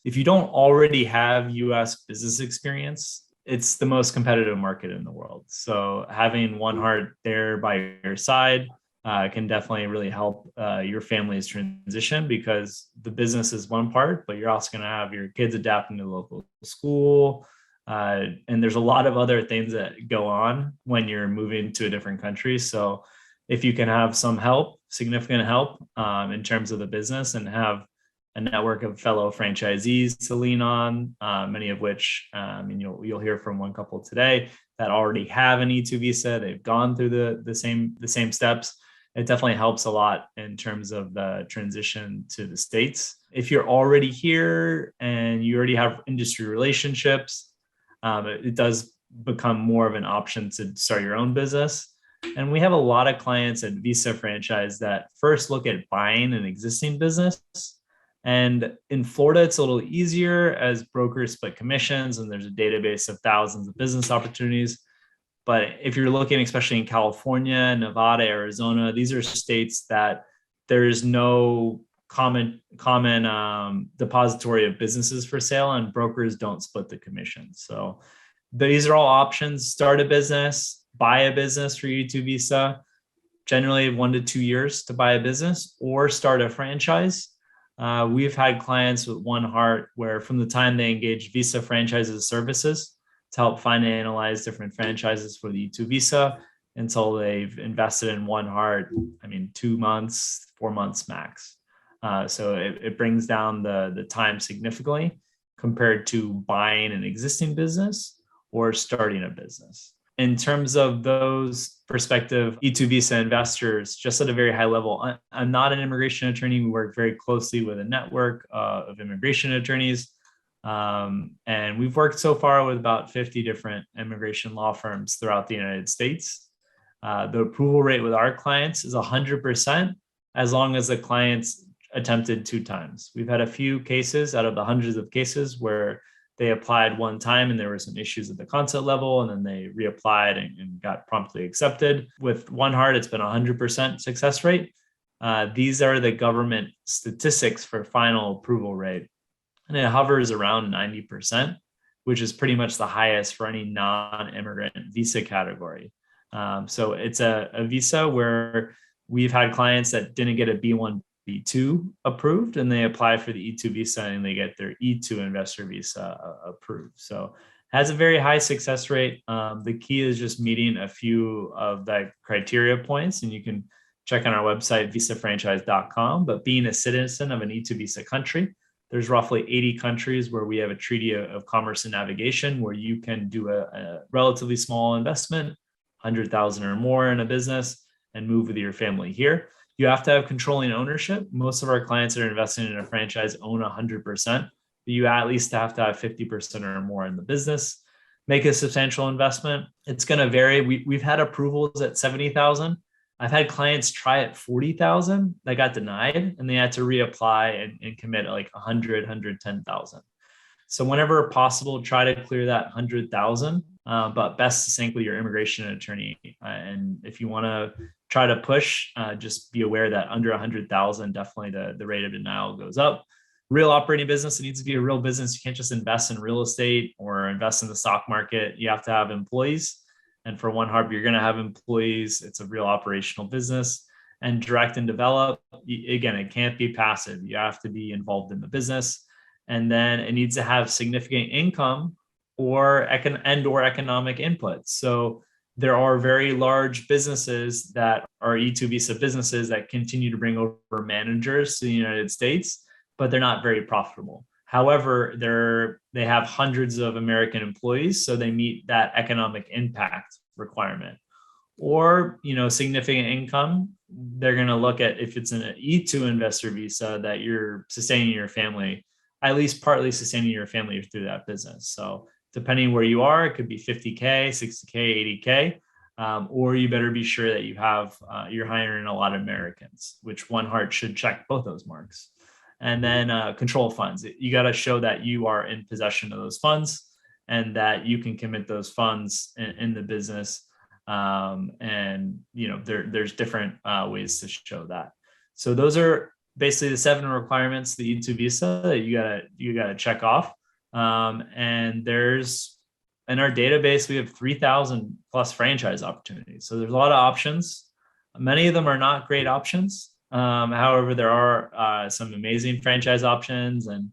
if you don't already have US business experience, it's the most competitive market in the world. So having 1Heart there by your side can definitely really help your family's transition, because the business is one part, but you're also going to have your kids adapting to the local school. And there's a lot of other things that go on when you're moving to a different country. So if you can have some help, significant help in terms of the business, and have a network of fellow franchisees to lean on, many of which, and you'll hear from one couple today that already have an E2 visa. They've gone through the same steps. It definitely helps a lot in terms of the transition to the States. If you're already here and you already have industry relationships, it does become more of an option to start your own business. And we have a lot of clients at Visa Franchise that first look at buying an existing business. And in Florida, it's a little easier as brokers split commissions and there's a database of thousands of business opportunities. But if you're looking, especially in California, Nevada, Arizona, these are states that there's no common depository of businesses for sale, and brokers don't split the commission. So these are all options. Start a business, buy a business for E2 visa, generally 1 to 2 years to buy a business, or start a franchise. We've had clients with 1Heart where from the time they engage Visa Franchises services to help find and analyze different franchises for the E2 visa until they've invested in 1Heart, 2 months, 4 months max. So it brings down the time significantly compared to buying an existing business or starting a business. In terms of those prospective E2 visa investors, just at a very high level, I'm not an immigration attorney. We work very closely with a network of immigration attorneys. And we've worked so far with about 50 different immigration law firms throughout the United States. The approval rate with our clients is 100%, as long as the clients attempted 2 times. We've had a few cases out of the hundreds of cases where they applied 1 time and there were some issues at the consulate level, and then they reapplied and got promptly accepted. With 1Heart, it's been 100% success rate. These are the government statistics for final approval rate, and it hovers around 90%, which is pretty much the highest for any non-immigrant visa category. So it's a visa where we've had clients that didn't get a B1, B2 approved, and they apply for the E2 visa and they get their E2 investor visa approved. So it has a very high success rate. The key is just meeting a few of the criteria points, and you can check on our website, visafranchise.com. But being a citizen of an E2 visa country, there's roughly 80 countries where we have a treaty of commerce and navigation where you can do a relatively small investment, 100,000 or more in a business, and move with your family here. You have to have controlling ownership. Most of our clients that are investing in a franchise own 100%, but you at least have to have 50% or more in the business. Make a substantial investment. It's going to vary. We've had approvals at 70,000. I've had clients try at 40,000 that got denied, and they had to reapply and commit like 100, 110,000. So whenever possible, try to clear that 100,000, but best to sync with your immigration attorney. And if you want to try to push, just be aware that under 100,000, definitely the rate of denial goes up. Real operating business, it needs to be a real business. You can't just invest in real estate or invest in the stock market. You have to have employees. And for 1Heart, you're going to have employees. It's a real operational business. And direct and develop, again, it can't be passive. You have to be involved in the business. And then it needs to have significant income or economic input. So there are very large businesses that are E2 visa businesses that continue to bring over managers to the United States, but they're not very profitable. However, they have hundreds of American employees, so they meet that economic impact requirement. Or, significant income, they're going to look at if it's an E2 investor visa that you're sustaining your family, at least partly sustaining your family through that business. So depending where you are, it could be 50K, 60K, 80K, or you better be sure that you're hiring a lot of Americans, which 1Heart should check both those marks. And then control funds. You got to show that you are in possession of those funds and that you can commit those funds in the business. And there's different ways to show that. So those are basically the 7 requirements, the E2 visa that you gotta check off. And there's in our database, we have 3,000 plus franchise opportunities. So there's a lot of options. Many of them are not great options. However, there are some amazing franchise options, and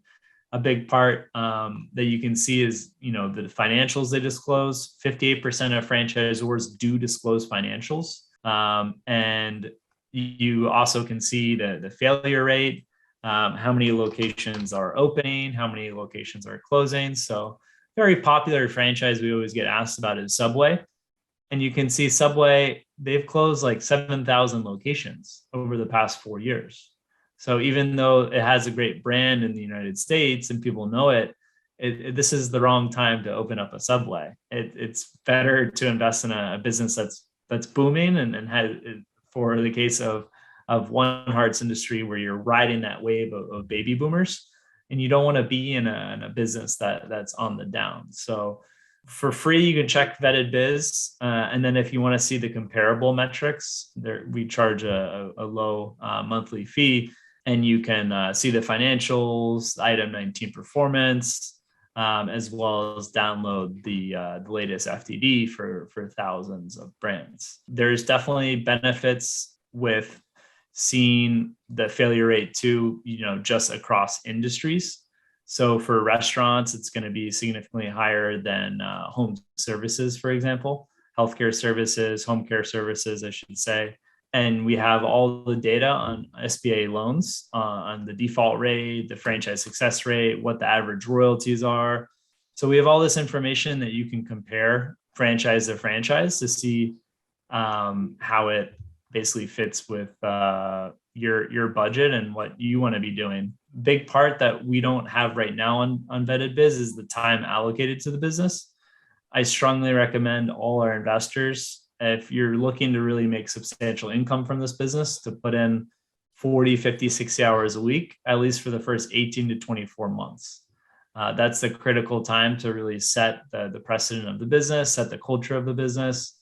a big part that you can see is, the financials they disclose. 58% of franchisors do disclose financials. And you also can see the failure rate, how many locations are opening, how many locations are closing. So very popular franchise we always get asked about is Subway. And you can see Subway, they've closed like 7,000 locations over the past 4 years. So even though it has a great brand in the United States and people know it, this is the wrong time to open up a Subway. It's better to invest in a business that's booming and has, for the case of 1Heart's industry, where you're riding that wave of baby boomers, and you don't want to be in a business that's on the down. So for free, you can check Vetted Biz. And then if you want to see the comparable metrics, we charge a low monthly fee, and you can see the financials, item 19 performance, as well as download the latest FTD for thousands of brands. There's definitely benefits with seeing the failure rate too, just across industries. So for restaurants, it's going to be significantly higher than home services, for example, healthcare services, home care services, I should say. And we have all the data on SBA loans, on the default rate, the franchise success rate, what the average royalties are. So we have all this information that you can compare franchise to franchise to see how it basically fits with your budget and what you want to be doing. Big part that we don't have right now on Vetted Biz is the time allocated to the business. I strongly recommend all our investors, if you're looking to really make substantial income from this business, to put in 40, 50, 60 hours a week, at least for the first 18 to 24 months. That's the critical time to really set the precedent of the business, set the culture of the business.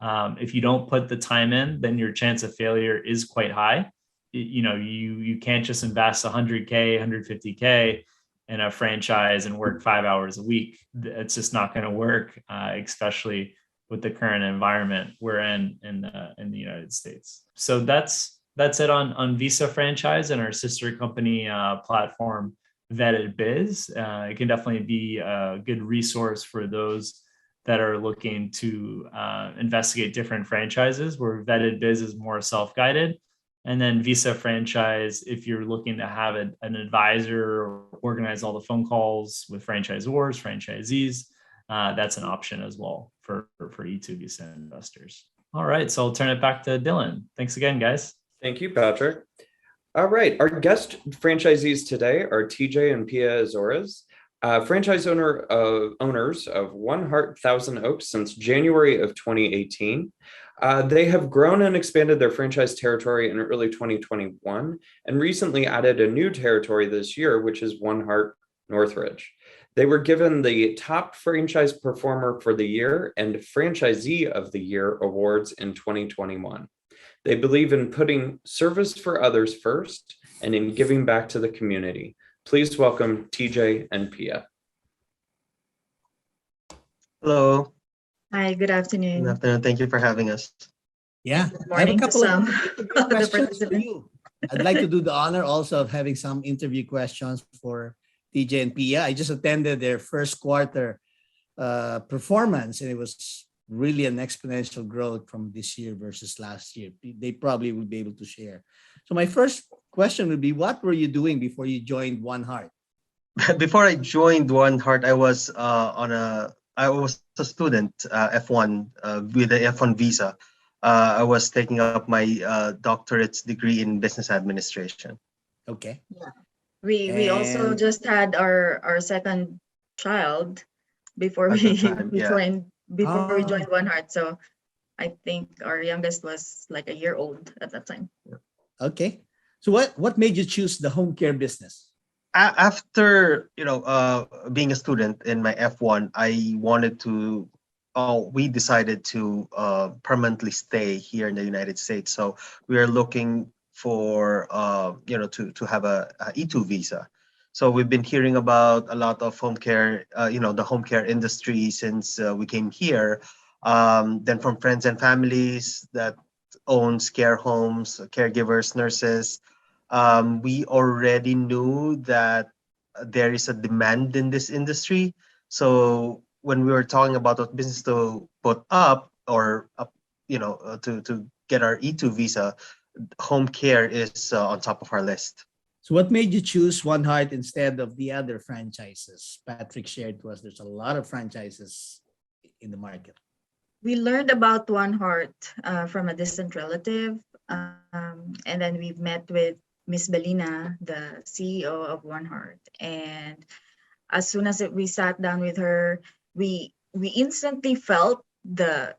If you don't put the time in, then your chance of failure is quite high. You can't just invest 100K, 150K in a franchise and work 5 hours a week. It's just not going to work, especially with the current environment we're in the United States. So that's it on Visa franchise and our sister company platform, Vetted Biz. It can definitely be a good resource for those that are looking to investigate different franchises, where Vetted Biz is more self-guided. And then Visa franchise, if you're looking to have an advisor or organize all the phone calls with franchisors, franchisees, that's an option as well for E2 Visa investors. All right, so I'll turn it back to Dylan. Thanks again, guys. Thank you, Patrick. All right, our guest franchisees today are TJ and Pia Azores, franchise owners of 1Heart Thousand Oaks since January of 2018. They have grown and expanded their franchise territory in early 2021 and recently added a new territory this year, which is 1Heart Northridge. They were given the Top Franchise Performer for the Year and Franchisee of the Year awards in 2021. They believe in putting service for others first and in giving back to the community. Please welcome TJ and Pia. Hello. Hi, good afternoon. Good afternoon. Thank you for having us. Yeah, Good I have a morning to couple of some interview of the questions for participants. you. I'd like to do the honor also of having some interview questions for TJ and Pia. I just attended their first quarter performance, and it was really an exponential growth from this year versus last year. They probably will be able to share. So my first question would be, what were you doing before you joined 1Heart? Before I joined 1Heart, I was a student, F1, with the F1 visa. I was taking up my doctorate degree in business administration. Okay. Yeah. We also And- just had our second child before we Second time, yeah. we joined Oh. 1Heart. So I think our youngest was like a year old at that time. Okay. So what made you choose the home care business? After being a student in my F1, we decided to permanently stay here in the United States. So we are looking for to have a E2 visa. So we've been hearing about a lot of home care, the home care industry since we came here. Then from friends and families that owns care homes, caregivers, nurses, we already knew that there is a demand in this industry. So when we were talking about what business to put up or up, to get our E2 visa, home care is on top of our list. So what made you choose 1Heart instead of the other franchises? Patrick shared to us there's a lot of franchises in the market. We learned about 1Heart from a distant relative. And then we've met with Miss Belina, the CEO of 1Heart. And as soon as we sat down with her, we instantly felt the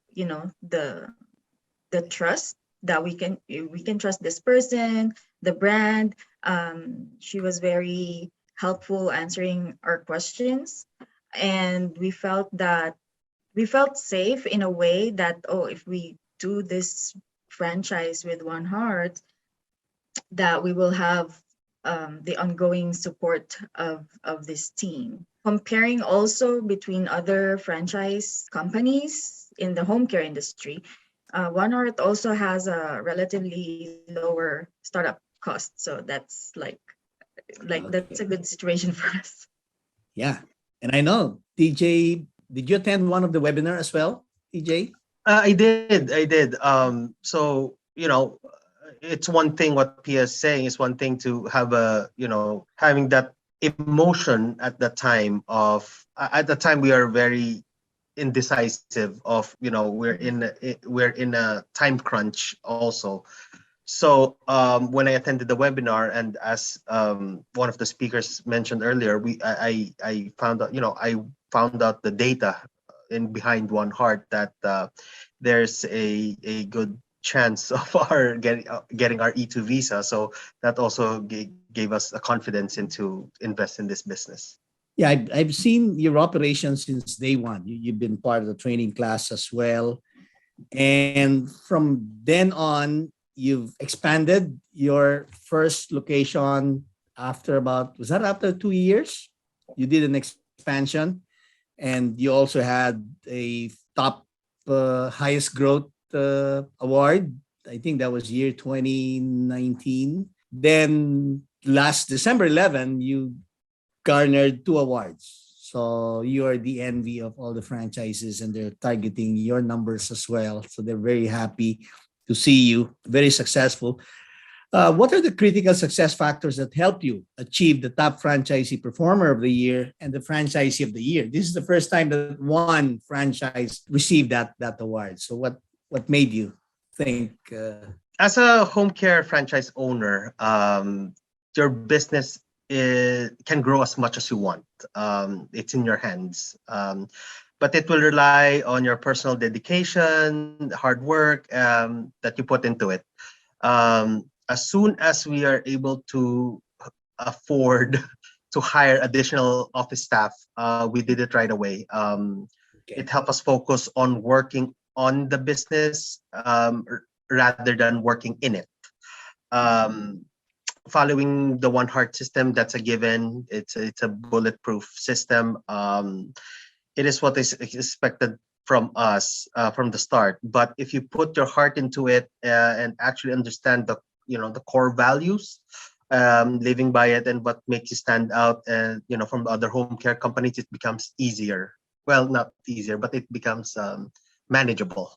trust that we can trust this person, the brand. She was very helpful answering our questions, and we felt safe in a way that, if we do this franchise with 1Heart, that we will have the ongoing support of this team. Comparing also between other franchise companies in the home care industry, 1Heart also has a relatively lower startup cost. So that's that's a good situation for us. Yeah. And I know, TJ, did you attend one of the webinar as well, TJ? I did. So, it's one thing what Pia is saying is one thing to have having that emotion at the time we are very indecisive of, we're in a time crunch also. So when I attended the webinar, and as one of the speakers mentioned earlier, I found out the data behind 1Heart that there's a good chance of our getting our E2 visa. So that also gave us a confidence to invest in this business. Yeah, I've seen your operations since day one. You've been part of the training class as well. And from then on, you've expanded your first location after after 2 years? You did an expansion, and you also had a top highest growth award. I think that was year 2019. Then last December 11, you garnered 2 awards. So you are the envy of all the franchises, and they're targeting your numbers as well. So they're very happy to see you, very successful. What are the critical success factors that help you achieve the top franchisee performer of the year and the franchisee of the year? This is the first time that one franchise received that award. So what made you think? As a home care franchise owner, your business can grow as much as you want. It's in your hands. But it will rely on your personal dedication, hard work that you put into it. As soon as we are able to afford to hire additional office staff, we did it right away. It helped us focus on working on the business rather than working in it. Following the 1Heart system, that's a given. It's a bulletproof system. It is what is expected from us from the start. But if you put your heart into it and actually understand the core values, living by it, and what makes you stand out, and from other home care companies, it becomes easier. Well, not easier, but it becomes manageable.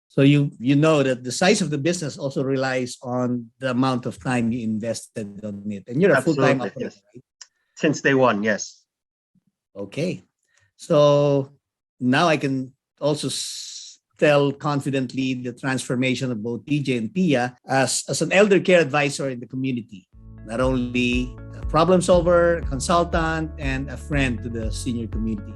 So you know that the size of the business also relies on the amount of time you invested on it, and you're a full-time operator, yes. right? Since day one, yes. Okay, so now I can also tell confidently the transformation of both TJ and Pia as an elder care advisor in the community. Not only a problem solver, a consultant, and a friend to the senior community.